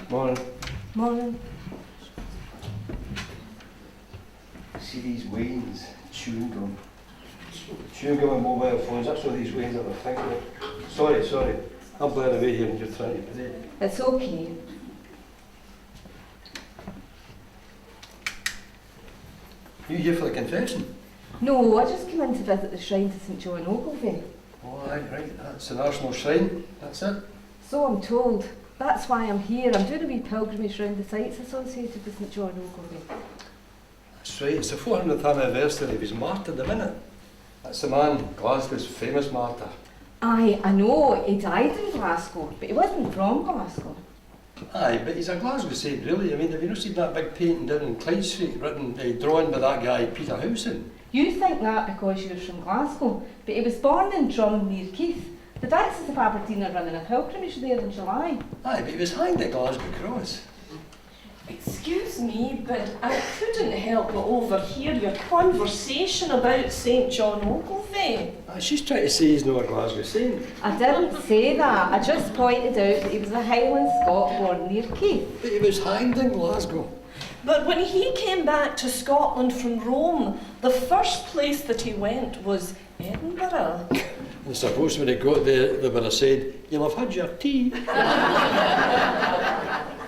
Morning. Morning. See these wains, chewing gum. Chewing gum and mobile phones, that's what these wains are the thing of. Sorry. I'm blowing away here and you're trying to play. It's okay. You here for the confession? No, I just came in to visit the shrine to St John Ogilvie. Oh, right. That's an Arsenal shrine. That's it. So I'm told. That's why I'm here. I'm doing a wee pilgrimage round the sites associated with St John Ogilvie. That's right. It's the 400th anniversary of his martyrdom, isn't it? That's the man, Glasgow's famous martyr. Aye, I know. He died in Glasgow, but he wasn't from Glasgow. Aye, but he's a Glasgow saint, really. I mean, have you not seen that big painting down in Clyde Street, drawn by that guy, Peter Howson? You think that because you're from Glasgow, but he was born in Drum near Keith. The Diocese of Aberdeen are running a pilgrimage there in July. Aye, but he was hanged at Glasgow Cross. Excuse me, but I couldn't help but overhear your conversation about St John Ogilvie. Aye, she's trying to say he's not a Glasgow saint. I didn't say that. I just pointed out that he was a Highland Scot born near Keith. But he was hanged in Glasgow. But when he came back to Scotland from Rome, the first place that he went was Edinburgh. I suppose when he got there, they would have said, "You'll have had your tea."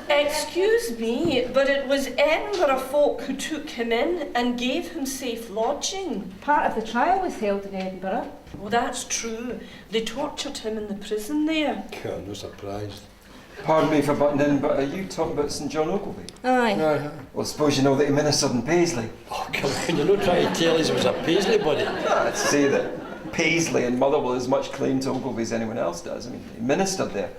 Excuse me, but it was Edinburgh folk who took him in and gave him safe lodging. Part of the trial was held in Edinburgh. Well, that's true. They tortured him in the prison there. God, no surprised. Pardon me for butting in, but are you talking about St John Ogilvie? Aye. Aye. Well, suppose you know that he ministered in Paisley. Oh, come on, you're not trying to tell us he was a Paisley buddy. I'd say that Paisley and Motherwell has as much claim to Ogilvie as anyone else does. I mean, he ministered there.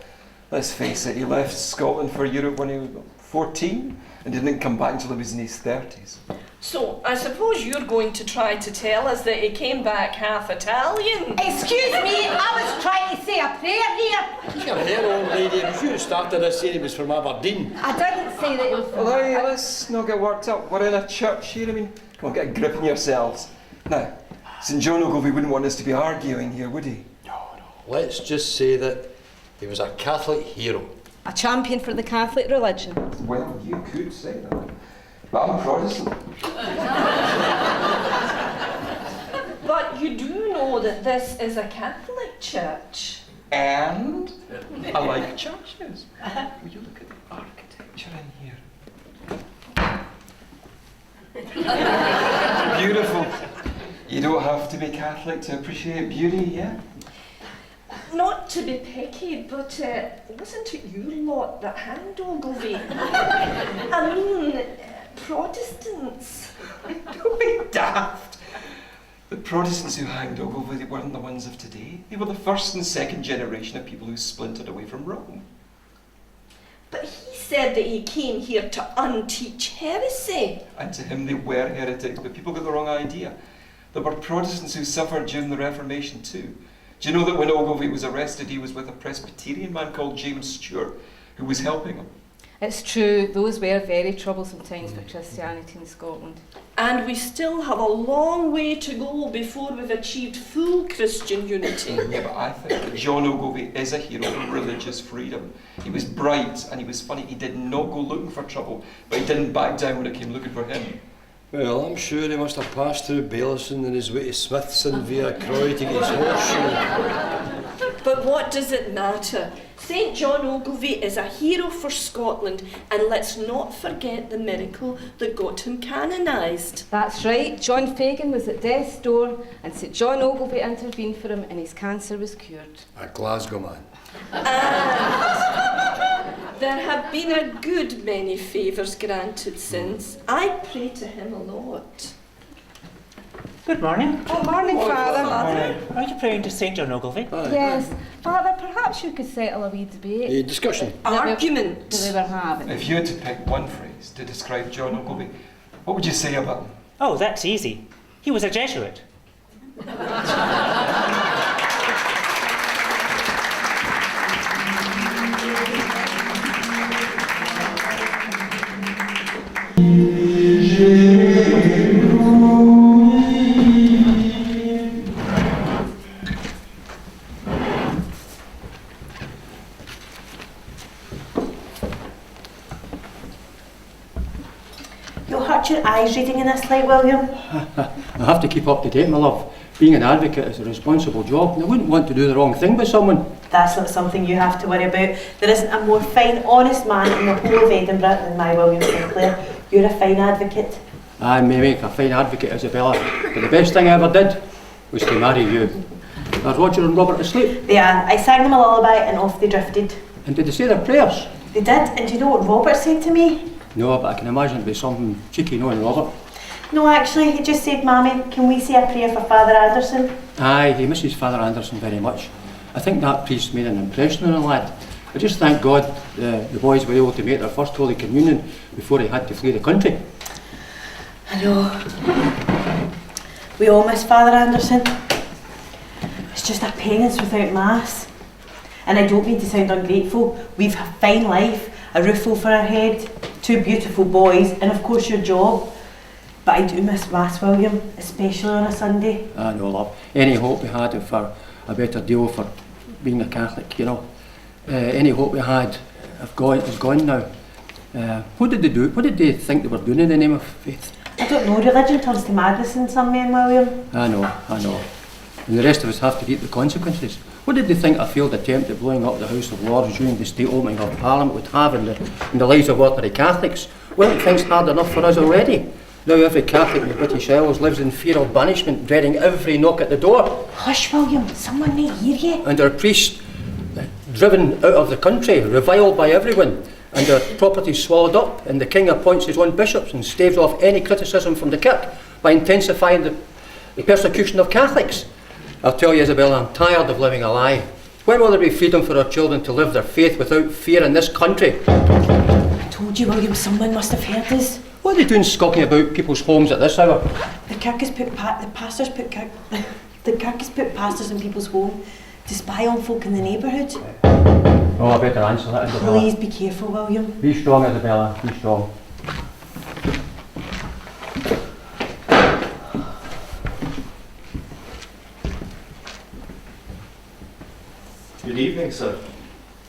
Let's face it, he left Scotland for Europe when he was 14 and didn't come back until he was in his 30s. So, I suppose you're going to try to tell us that he came back half Italian. Excuse me, I was trying to say a prayer here. Your hair, old lady, it was you who started this saying he was from Aberdeen. I didn't say that it was from Well, aye, let's not get worked up. We're in a church here. I mean, come on, get a grip on yourselves. Now, St John Ogilvie wouldn't want us to be arguing here, would he? No. Let's just say that he was a Catholic hero. a champion for the Catholic religion. Well, you could say that. But I'm Protestant. But you do know that this is a Catholic church. And I like churches. Will you look at the architecture in here? Beautiful. You don't have to be Catholic to appreciate beauty, yeah? Not to be picky, but wasn't it you lot that hanged Ogilvie? I mean, Protestants. Don't be daft. The Protestants who hanged Ogilvie weren't the ones of today. They were the first and second generation of people who splintered away from Rome. But he said that he came here to unteach heresy. And to him they were heretics, but people got the wrong idea. There were Protestants who suffered during the Reformation too. Do you know that when Ogilvie was arrested, he was with a Presbyterian man called James Stewart, who was helping him? It's true, those were very troublesome times for Christianity in Scotland. And we still have a long way to go before we've achieved full Christian unity. Yeah, but I think that John Ogilvie is a hero of religious freedom. He was bright and he was funny. He did not go looking for trouble, but he didn't back down when it came looking for him. Well, I'm sure he must have passed through Bailison on his way to Smithson via Croy to get his horseshoe. But what does it matter? St John Ogilvie is a hero for Scotland, and let's not forget the miracle that got him canonised. That's right, John Fagan was at death's door and St John Ogilvie intervened for him and his cancer was cured. A Glasgow man. And there have been a good many favours granted since. I pray to him a lot. Good morning. Oh, morning, Father. Are you praying to St John Ogilvie? Yes, Father, perhaps you could settle a wee debate Discussion. Argument. that we were having. If you had to pick one phrase to describe John Ogilvie, what would you say about him? Oh, that's easy. He was a Jesuit. You'll hurt your eyes reading in this light, William. I have to keep up to date, my love. Being an advocate is a responsible job, and I wouldn't want to do the wrong thing by someone. That's not something you have to worry about. There isn't a more fine, honest man in the whole of Edinburgh than my William Sinclair. You're a fine advocate. I may make a fine advocate, Isabella, but the best thing I ever did was to marry you. Are Roger and Robert asleep? They are. I sang them a lullaby and off they drifted. And did they say their prayers? They did, and do you know what Robert said to me? No, but I can imagine it'd be something cheeky knowing Robert. No, actually, he just said, Mammy, can we say a prayer for Father Anderson? Aye, he misses Father Anderson very much. I think that priest made an impression on the lad. I just thank God the boys were able to make their first Holy Communion before he had to flee the country. I know. We all miss Father Anderson. It's just a penance without Mass. And I don't mean to sound ungrateful. We've a fine life, a roof over our head, 2 beautiful boys, and of course your job. But I do miss Mass, William, especially on a Sunday. I know, love. Any hope we had for a better deal for being a Catholic, you know. Any hope we had is gone now. What did they do? What did they think they were doing in the name of faith? I don't know, religion turns to madness in some men, William. I know. And the rest of us have to reap the consequences. What did they think a failed attempt at blowing up the House of Lords during the state opening of Parliament would have in the lives of ordinary Catholics? Weren't things hard enough for us already? Now every Catholic in the British Isles lives in fear of banishment, dreading every knock at the door. Hush, William, someone may hear you. And our priests driven out of the country, reviled by everyone, and their properties swallowed up, and the king appoints his own bishops and staves off any criticism from the kirk by intensifying the persecution of Catholics. I'll tell you, Isabella, I'm tired of living a lie. When will there be freedom for our children to live their faith without fear in this country? I told you, William, someone must have heard us. What are they doing skulking about people's homes at this hour? The kirk has put pastors in people's home to spy on folk in the neighbourhood. Oh, I better answer that, Isabella. Please be careful, William. Be strong, Isabella, be strong. Good evening, sir.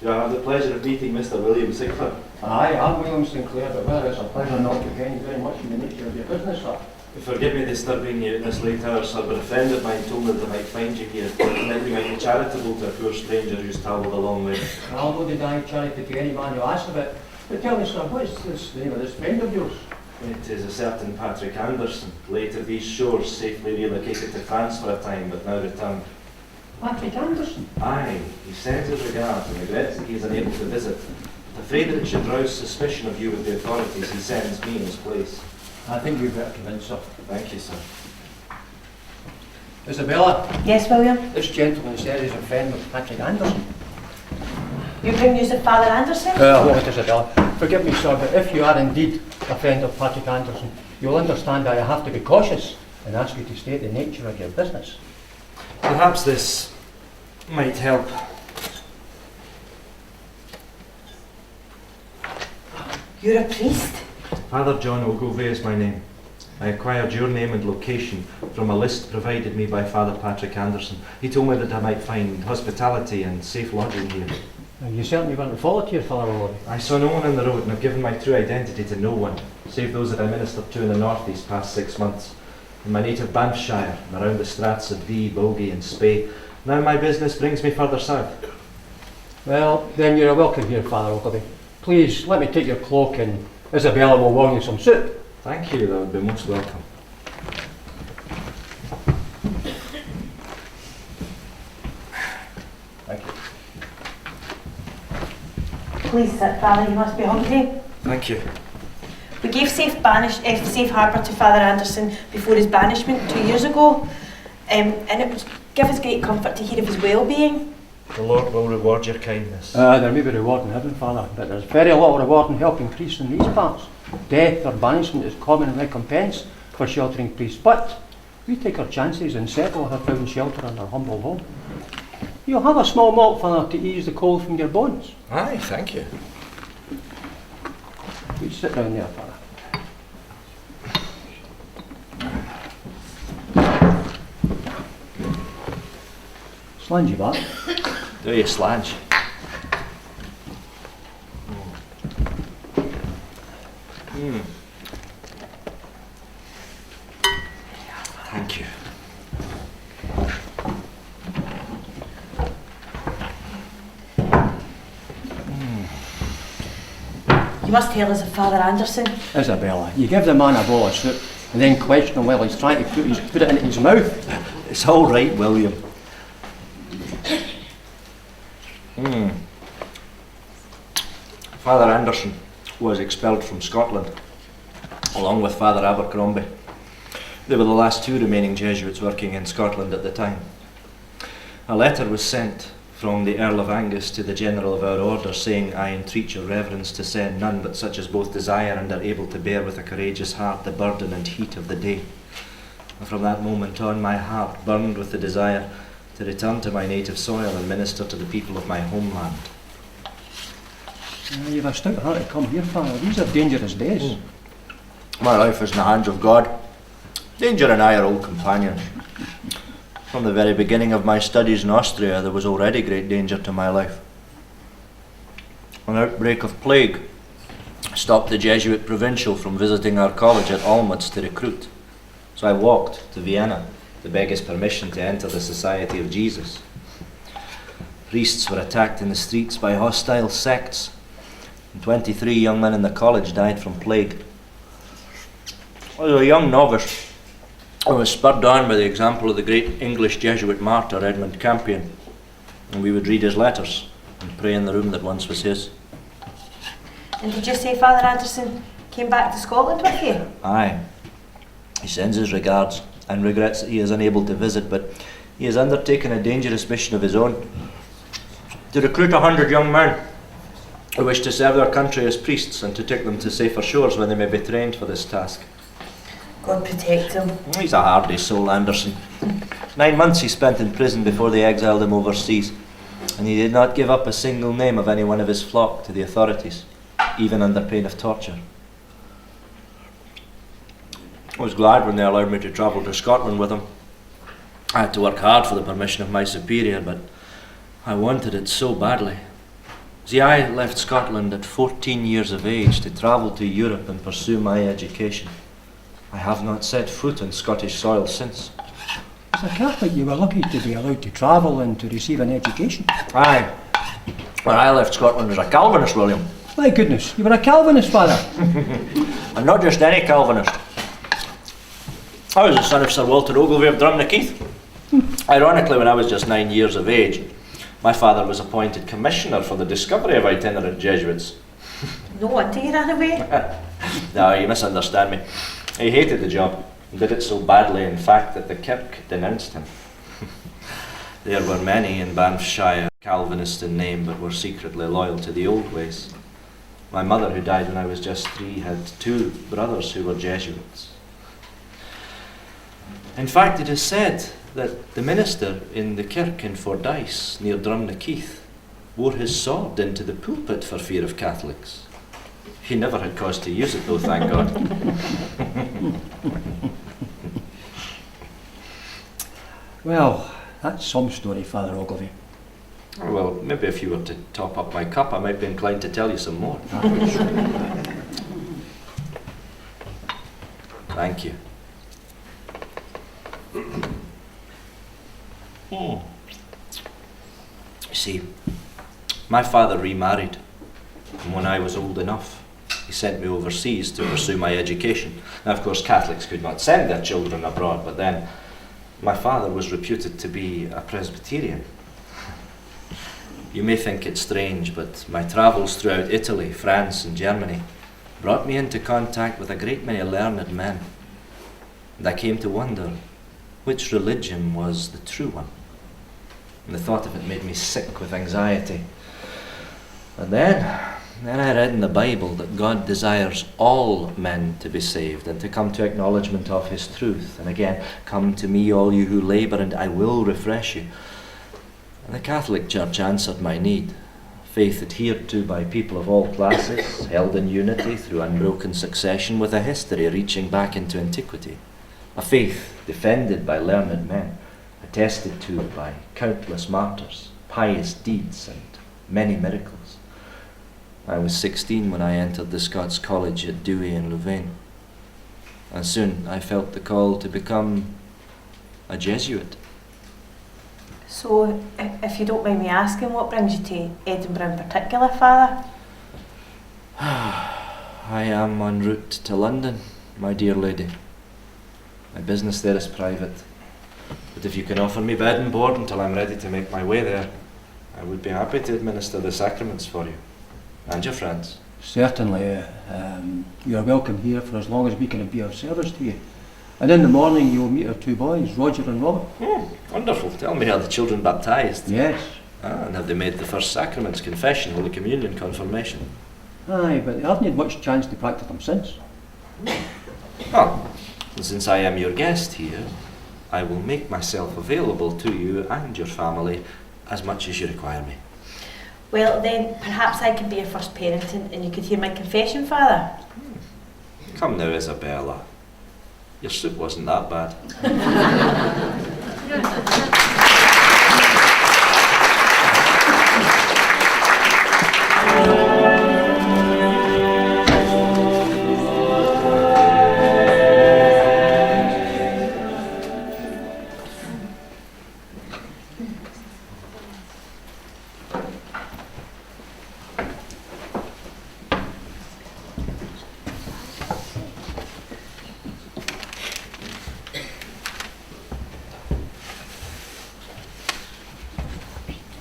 Do I have the pleasure of meeting Mr. William Sinclair? Aye, I'm William Sinclair, but whether it's a pleasure or not depends very much on the nature of your business, sir. Forgive me disturbing you at this late hour, sir, but a friend of mine told me that I might find you here, that you might be charitable to a poor stranger who's travelled a long way. I'll no deny charity to any man who asks of it. But tell me, sir, what is the name of this friend of yours? It is a certain Patrick Anderson, late of these shores, safely relocated to France for a time, but now returned. Patrick Anderson? Aye, he sends his regards and regrets that he is unable to visit. Afraid that it should rouse suspicion of you with the authorities, he sends me in his place. I think you'd better come in, sir. Thank you, sir. Isabella, Yes, William? this gentleman says he's a friend of Patrick Anderson. You bring news of Father Anderson? I won't, Isabella. Forgive me, sir, but if you are indeed a friend of Patrick Anderson, you'll understand that I have to be cautious and ask you to state the nature of your business. Perhaps this might help. You're a priest? Father John Ogilvie is my name. I acquired your name and location from a list provided me by Father Patrick Anderson. He told me that I might find hospitality and safe lodging here. You certainly weren't volunteer, Father O'Leary. I saw no one on the road and have given my true identity to no one, save those that I ministered to in the north these past 6 months. In my native Banffshire, and around the strats of Dee, Bulgy and Spey. Now my business brings me further south. Well, then you're welcome here, Father Ogilvie. Please, let me take your cloak and Isabella will warm you some soup. Thank you, that would be most welcome. Thank you. Please sit, Father, you must be hungry. Thank you. We gave safe harbour to Father Anderson before his banishment 2 years ago, and it would give us great comfort to hear of his well-being. The Lord will reward your kindness. There may be reward in heaven, Father, but there's very little reward in helping priests in these parts. Death or banishment is common recompense for sheltering priests, but we take our chances and settle our found shelter in our humble home. You'll have a small malt, Father, to ease the cold from your bones. Aye, thank you. Please sit down there, Father. Slange you back. Do you, Slange? Thank you. You must tell us of Father Anderson. Isabella, you give the man a bowl of soup and then question him while he's trying to put it into his mouth. It's all right, William. Father Anderson was expelled from Scotland, along with Father Abercrombie. They were the last two remaining Jesuits working in Scotland at the time. A letter was sent from the Earl of Angus to the General of our Order saying, "I entreat your reverence to send none but such as both desire and are able to bear with a courageous heart the burden and heat of the day." And from that moment on, my heart burned with the desire to return to my native soil and minister to the people of my homeland. You've a stout heart to come here, Father. These are dangerous days. My life is in the hands of God. Danger and I are old companions. From the very beginning of my studies in Austria, there was already great danger to my life. An outbreak of plague stopped the Jesuit provincial from visiting our college at Olmütz to recruit. So I walked to Vienna to beg his permission to enter the Society of Jesus. Priests were attacked in the streets by hostile sects, and 23 young men in the college died from plague. I was a young novice. I was spurred on by the example of the great English Jesuit martyr Edmund Campion, and we would read his letters and pray in the room that once was his. And did you say Father Anderson came back to Scotland with you? Aye. He sends his regards and regrets that he is unable to visit, but he has undertaken a dangerous mission of his own to recruit 100 young men who wish to serve their country as priests and to take them to safer shores when they may be trained for this task. God protect him. He's a hardy soul, Anderson. 9 months he spent in prison before they exiled him overseas, and he did not give up a single name of any one of his flock to the authorities, even under pain of torture. I was glad when they allowed me to travel to Scotland with him. I had to work hard for the permission of my superior, but I wanted it so badly. See, I left Scotland at 14 years of age to travel to Europe and pursue my education. I have not set foot on Scottish soil since. As a Catholic, you were lucky to be allowed to travel and to receive an education. Aye. Well, I left Scotland as a Calvinist, William. My goodness, you were a Calvinist, Father. And not just any Calvinist. I was the son of Sir Walter Ogilvie of Drumnakeith. Ironically, when I was just 9 years of age, my father was appointed commissioner for the discovery of itinerant Jesuits. No wonder he ran away. No, you misunderstand me. He hated the job and did it so badly, in fact, that the Kirk denounced him. There were many in Banffshire, Calvinist in name, but were secretly loyal to the old ways. My mother, who died when I was just 3, had 2 brothers who were Jesuits. In fact, it is said that the minister in the kirk in Fordyce, near Drumnakeith, wore his sword into the pulpit for fear of Catholics. He never had cause to use it, though, thank God. Well, that's some story, Father Ogilvie. Well, maybe if you were to top up my cup, I might be inclined to tell you some more. Thank you. You see, my father remarried, and when I was old enough, he sent me overseas to pursue my education. Now, of course, Catholics could not send their children abroad, but then my father was reputed to be a Presbyterian. You may think it strange, but my travels throughout Italy, France, and Germany brought me into contact with a great many learned men. And I came to wonder which religion was the true one. And the thought of it made me sick with anxiety. And then I read in the Bible that God desires all men to be saved and to come to acknowledgement of his truth. And again, come to me, all you who labour, and I will refresh you. And the Catholic Church answered my need. Faith adhered to by people of all classes, held in unity through unbroken succession with a history reaching back into antiquity. A faith defended by learned men attested to by countless martyrs, pious deeds, and many miracles. I was 16 when I entered the Scots College at Dewey in Louvain, and soon I felt the call to become a Jesuit. So, if you don't mind me asking, what brings you to Edinburgh in particular, Father? I am en route to London, my dear lady. My business there is private, but if you can offer me bed and board until I'm ready to make my way there, I would be happy to administer the sacraments for you and your friends. Certainly, you are welcome here for as long as we can be of service to you. And in the morning you will meet our two boys, Roger and Robert. Wonderful. Tell me, are the children baptised? Yes. And have they made the first sacraments, confession, Holy Communion, confirmation? Aye, but they haven't had much chance to practice them since. Well, since I am your guest here, I will make myself available to you and your family as much as you require me. Well, then perhaps I could be your first parent and you could hear my confession, Father. Come now, Isabella. Your soup wasn't that bad.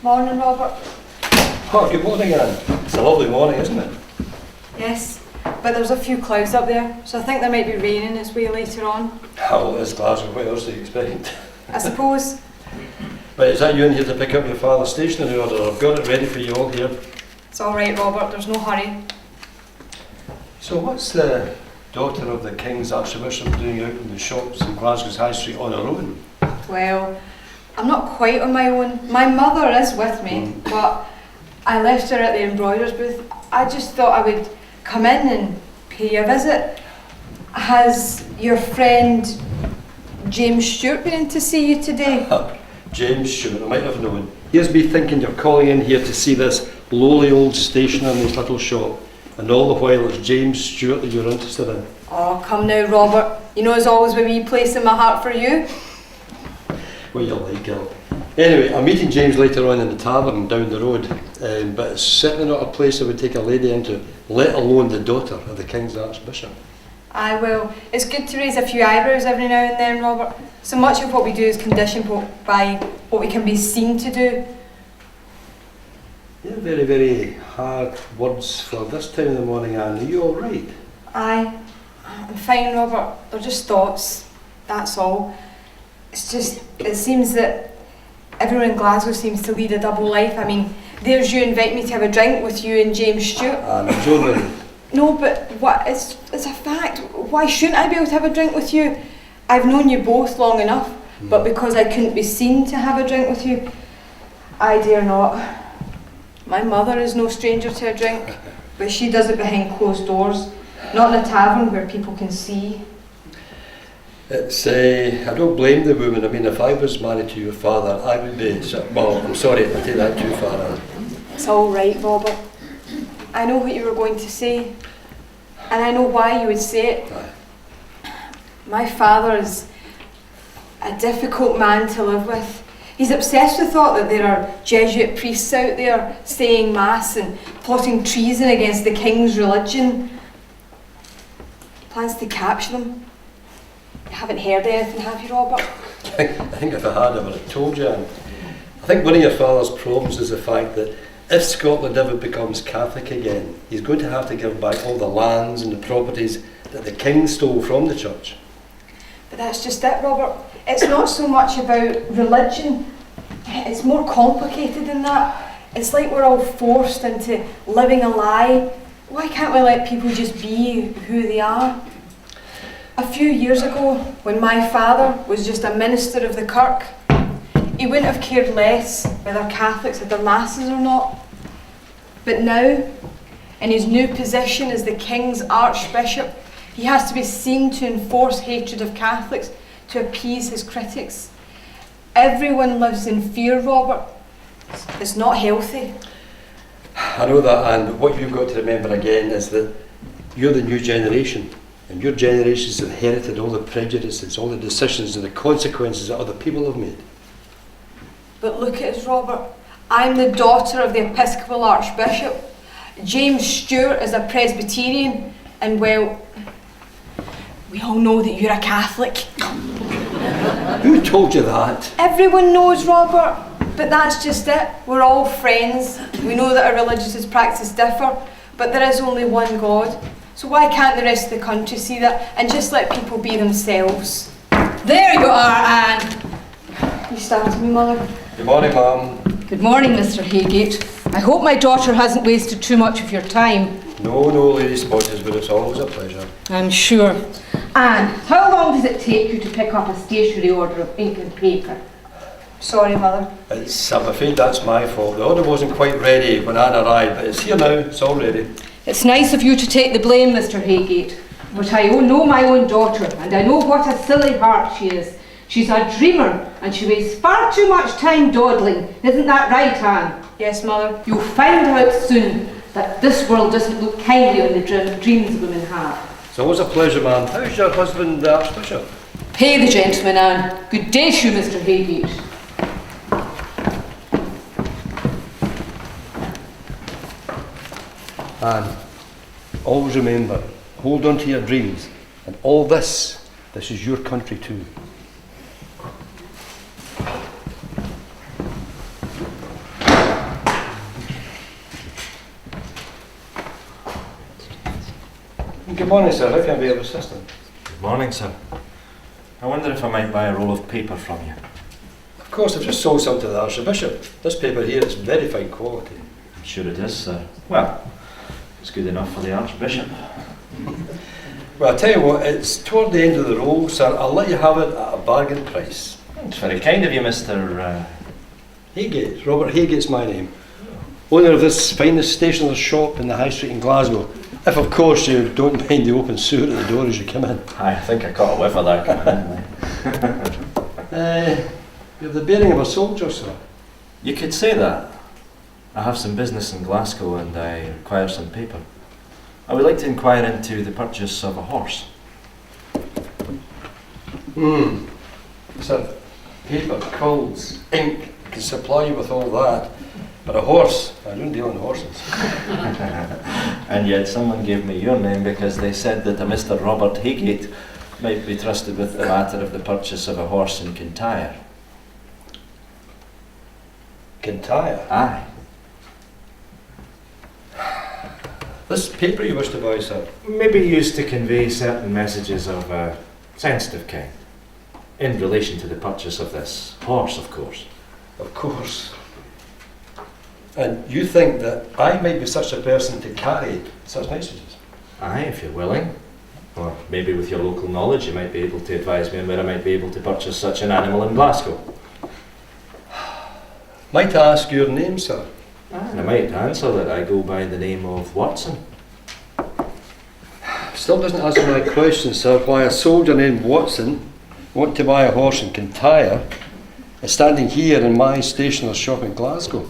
Morning, Robert. Oh, good morning, Anne. It's a lovely morning, isn't it? Yes, but there's a few clouds up there, so I think there might be rain in its way later on. Oh, it's Glasgow. What else do you expect? I suppose. But is that you in here to pick up your father's stationery order? I've got it ready for you all here. It's all right, Robert. There's no hurry. So what's the daughter of the King's Archbishop doing out in the shops in Glasgow's High Street on her own? Well, I'm not quite on my own. My mother is with me, but I left her at the embroiderer's booth. I just thought I would come in and pay you a visit. Has your friend James Stewart been in to see you today? James Stewart, I might have known. Here's me thinking you're calling in here to see this lowly old stationer in this little shop, and all the while it's James Stewart that you're interested in. Oh, come now, Robert. You know there's always a wee place in my heart for you. What you like, girl. Anyway, I'm meeting James later on in the tavern down the road, but it's certainly not a place I would take a lady into, let alone the daughter of the King's Archbishop. Aye, well, it's good to raise a few eyebrows every now and then, Robert. So much of what we do is conditioned by what we can be seen to do. Yeah, very, very hard words for this time of the morning, Anne. Are you all right? Aye, I'm fine, Robert. They're just thoughts, that's all. It's just, it seems that everyone in Glasgow seems to lead a double life. I mean, there's you invite me to have a drink with you and James Stewart. Anne, I'm joking. No, but what? It's a fact. Why shouldn't I be able to have a drink with you? I've known you both long enough, but because I couldn't be seen to have a drink with you, I dare not. My mother is no stranger to a drink, but she does it behind closed doors, not in a tavern where people can see. It's, I don't blame the woman. I mean, if I was married to your father, I would be, well, I'm sorry, I take that too far, Anne. It's all right, Robert. I know what you were going to say, and I know why you would say it. Aye. My father is a difficult man to live with. He's obsessed with the thought that there are Jesuit priests out there saying mass and plotting treason against the king's religion. He plans to capture them. You haven't heard anything, have you, Robert? I think if I had, I would have told you, Anne. I think one of your father's problems is the fact that if Scotland ever becomes Catholic again, he's going to have to give back all the lands and the properties that the king stole from the church. But that's just it, Robert. It's not so much about religion. It's more complicated than that. It's like we're all forced into living a lie. Why can't we let people just be who they are? A few years ago, when my father was just a minister of the kirk, he wouldn't have cared less whether Catholics had their masses or not. But now, in his new position as the King's Archbishop, he has to be seen to enforce hatred of Catholics to appease his critics. Everyone lives in fear, Robert. It's not healthy. I know that, and what you've got to remember again is that you're the new generation, and your generation's inherited all the prejudices, all the decisions and the consequences that other people have made. But look at us, Robert. I'm the daughter of the Episcopal Archbishop. James Stewart is a Presbyterian, and well, we all know that you're a Catholic. Who told you that? Everyone knows, Robert, but that's just it. We're all friends. We know that our religious practices differ, but there is only one God. So why can't the rest of the country see that and just let people be themselves? There you are, Anne. You started me, Mother. Good morning, Mum. Good morning, Mr. Haygate. I hope my daughter hasn't wasted too much of your time. No, Lady Spotted, but it's always a pleasure. I'm sure. Anne, how long does it take you to pick up a stationery order of ink and paper? Sorry, Mother. I'm afraid that's my fault. The order wasn't quite ready when Anne arrived, but it's here now, it's all ready. It's nice of you to take the blame, Mr. Haygate, but I know my own daughter, and I know what a silly heart she is. She's a dreamer, and she wastes far too much time dawdling. Isn't that right, Anne? Yes, Mother. You'll find out soon that this world doesn't look kindly on the dreams women have. It's always a pleasure, ma'am. How's your husband, the Archbishop? Pay the gentleman, Anne. Good day to you, Mr. Haygate. Anne, always remember, hold on to your dreams, and all this is your country too. Good morning, sir. How can I be of assistance? Good morning, sir. I wonder if I might buy a roll of paper from you. Of course, I've just sold some to the Archbishop. This paper here is very fine quality. I'm sure it is, sir. Well, it's good enough for the Archbishop. Well, I'll tell you what, it's toward the end of the roll, sir. I'll let you have it at a bargain price. It's very kind of you, Mr. Haygate. Robert Haygate's my name. Owner of this finest stationer's shop in the High Street in Glasgow. If, of course, you don't mind the open sewer at the door as you come in. I think I caught a whiff of that coming in. You have the bearing of a soldier, sir. You could say that. I have some business in Glasgow and I require some paper. I would like to inquire into the purchase of a horse. Sir, paper, quills, ink, I can supply you with all that. But a horse, I don't deal in horses. And yet someone gave me your name because they said that a Mr. Robert Haygate might be trusted with the matter of the purchase of a horse in Kintyre. Kintyre? Aye. This paper you wish to buy, sir? Maybe used to convey certain messages of a sensitive kind. In relation to the purchase of this horse, of course. Of course. And you think that I might be such a person to carry such messages? Aye, if you're willing. Or maybe with your local knowledge you might be able to advise me on where I might be able to purchase such an animal in Glasgow. Might I ask your name, sir? And I might answer that I go by the name of Watson. Still doesn't answer my question, sir, why a soldier named Watson want to buy a horse in Kintyre is standing here in my stationer's shop in Glasgow.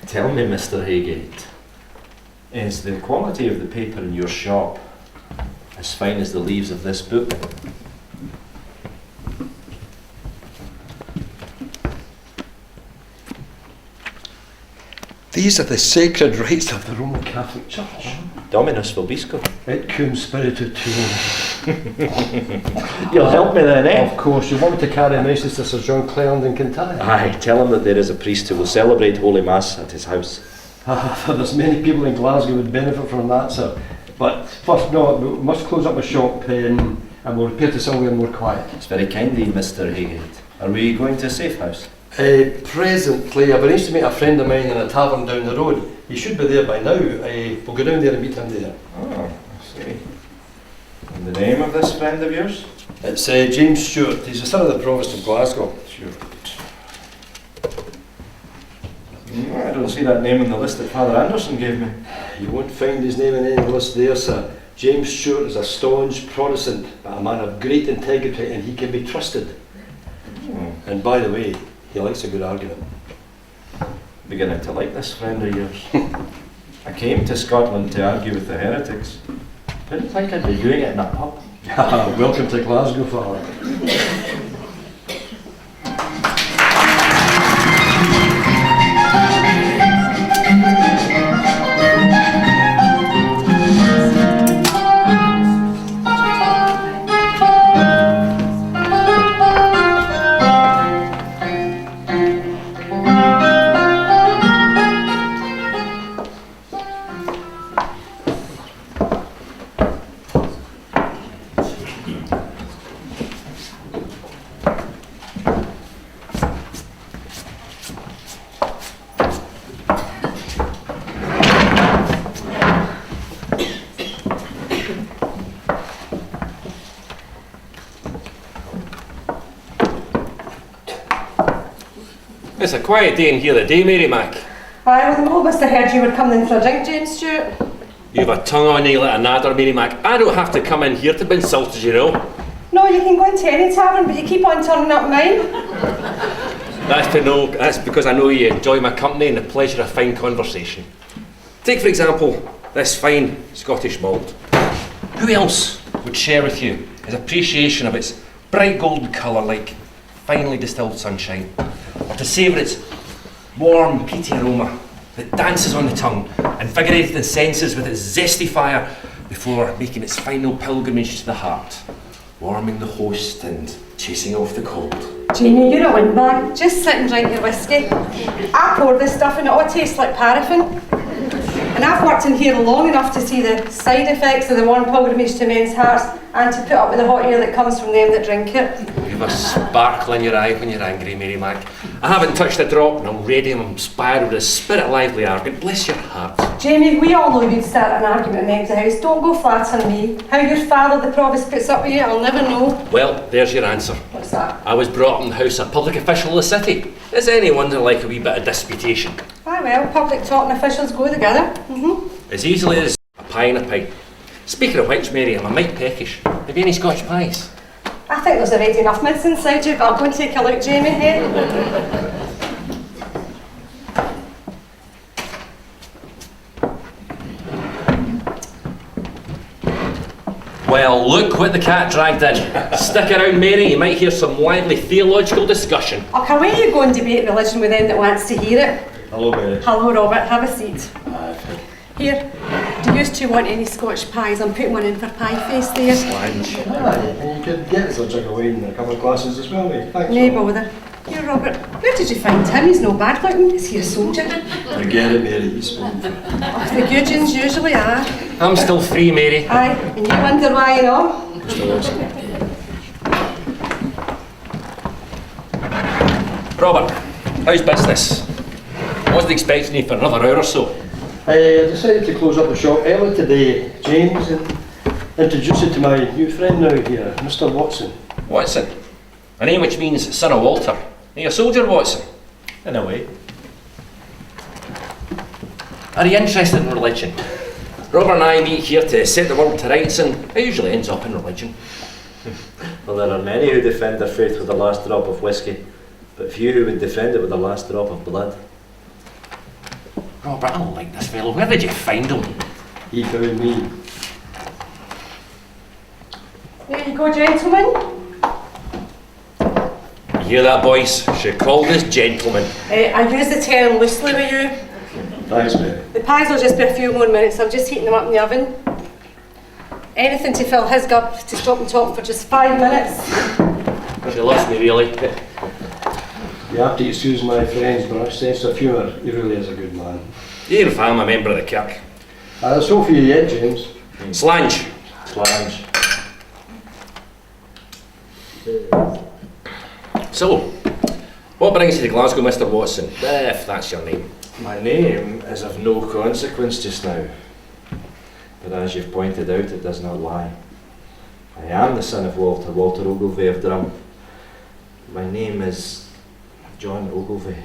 Tell me, Mr. Haygate, is the quality of the paper in your shop as fine as the leaves of this book? These are the sacred rites of the Roman Catholic Church. Dominus vobiscum. Et cum spiritu tuum. You'll help me then, eh? Of course, you want to carry a message to Sir John Cleland in Kintyre? Aye, tell him that there is a priest who will celebrate Holy Mass at his house. There's many people in Glasgow who would benefit from that, sir. But first, no, we must close up my shop and we'll repair to somewhere more quiet. It's very kind of you, Mr. Haygate. Are we going to a safe house? Presently, I've arranged to meet a friend of mine in a tavern down the road. He should be there by now. We'll go down there and meet him there. Oh, I see. And the name of this friend of yours? It's James Stewart. He's the son of the Provost of Glasgow. Stewart. I don't see that name on the list that Father Anderson gave me. You won't find his name in any list there, sir. James Stewart is a staunch Protestant, but a man of great integrity, and he can be trusted. And by the way, he likes a good argument. Beginning to like this friend of yours. I came to Scotland to argue with the heretics. Didn't think I'd be doing it in a pub. Welcome to Glasgow, Father. It's a quiet day in here today, Mary Mac. Aye, well, the mob must have heard you were coming in for a drink, James Stewart. You've a tongue on you like an adder, Mary Mac. I don't have to come in here to be insulted, you know. No, you can go into any tavern, but you keep on turning up mine. That's because I know you enjoy my company and the pleasure of fine conversation. Take, for example, this fine Scottish malt. Who else would share with you his appreciation of its bright golden colour like finely distilled sunshine, or to savour its warm, peaty aroma that dances on the tongue, invigorated the senses with its zesty fire before making its final pilgrimage to the heart, warming the host and chasing off the cold. Jamie, you're a windbag. Just sit and drink your whiskey. I pour this stuff and it all tastes like paraffin. And I've worked in here long enough to see the side effects of the warm pilgrimage to men's hearts and to put up with the hot air that comes from them that drink it. You've a sparkle in your eye when you're angry, Mary Mac. I haven't touched a drop and I'm ready, I'm inspired with a spirit lively argument. Bless your heart. Jamie, we all know you'd start an argument in the empty house. Don't go flattering me. How your father, the provost, puts up with you, I'll never know. Well, there's your answer. What's that? I was brought up in the house of a public official of the city. Is anyone that like a wee bit of disputation? Aye well, public talk and officials go together. As easily as a pie and a pipe. Speaking of which, Mary, I'm a mite peckish. Have you any Scotch pies? I think there's already enough mince inside you, but I'll go and take a look, Jamie, here. Well, look what the cat dragged in. Stick around, Mary, you might hear some lively theological discussion. Oh, can we you go and debate religion with them that wants to hear it? Hello, Mary. Hello, Robert, have a seat. Here, do you two want any Scotch pies? I'm putting one in for Pie Face there. Slange. Aye, and you could get us a jug of wine and a couple of glasses as well, mate. Thanks. No bother. Here, Robert, where did you find him? He's no bad looking. Is he a soldier? Forget it, Mary. He's spoken. Oh, the good ones usually are. I'm still free, Mary. Aye, and you wonder why and all? Mr. Watson. Robert, how's business? I wasn't expecting you for another hour or so. I decided to close up the shop early today, James, and introduce you to my new friend now here, Mr. Watson. Watson? A name which means son of Walter. Are you a soldier, Watson? In a way. Are you interested in religion? Robert and I meet here to set the world to rights, and it usually ends up in religion. Well, there are many who defend their faith with the last drop of whiskey, but few who would defend it with the last drop of blood. Robert, I don't like this fellow. Where did you find him? He found me. There you go, gentlemen. You hear that, boys? She called us gentlemen. I use the term loosely with you. Thanks, Mary. The pies will just be a few more minutes. I'm just heating them up in the oven. Anything to fill his gup to stop and talk for just 5 minutes. She loves me, really. You have to excuse my friend's brash sense of humour. He really is a good man. Even if I'm a member of the kirk. There's hope for you yet, James. Slange. Slange. So, what brings you to Glasgow, Mr. Watson, if that's your name? My name is of no consequence just now, but as you've pointed out, it does not lie. I am the son of Walter Ogilvie of Drum. My name is John Ogilvie.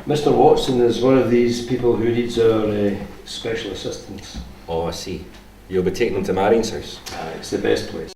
Mr. Watson is one of these people who needs our special assistance. Oh, I see. You'll be taking them to Marion's house. It's the best place.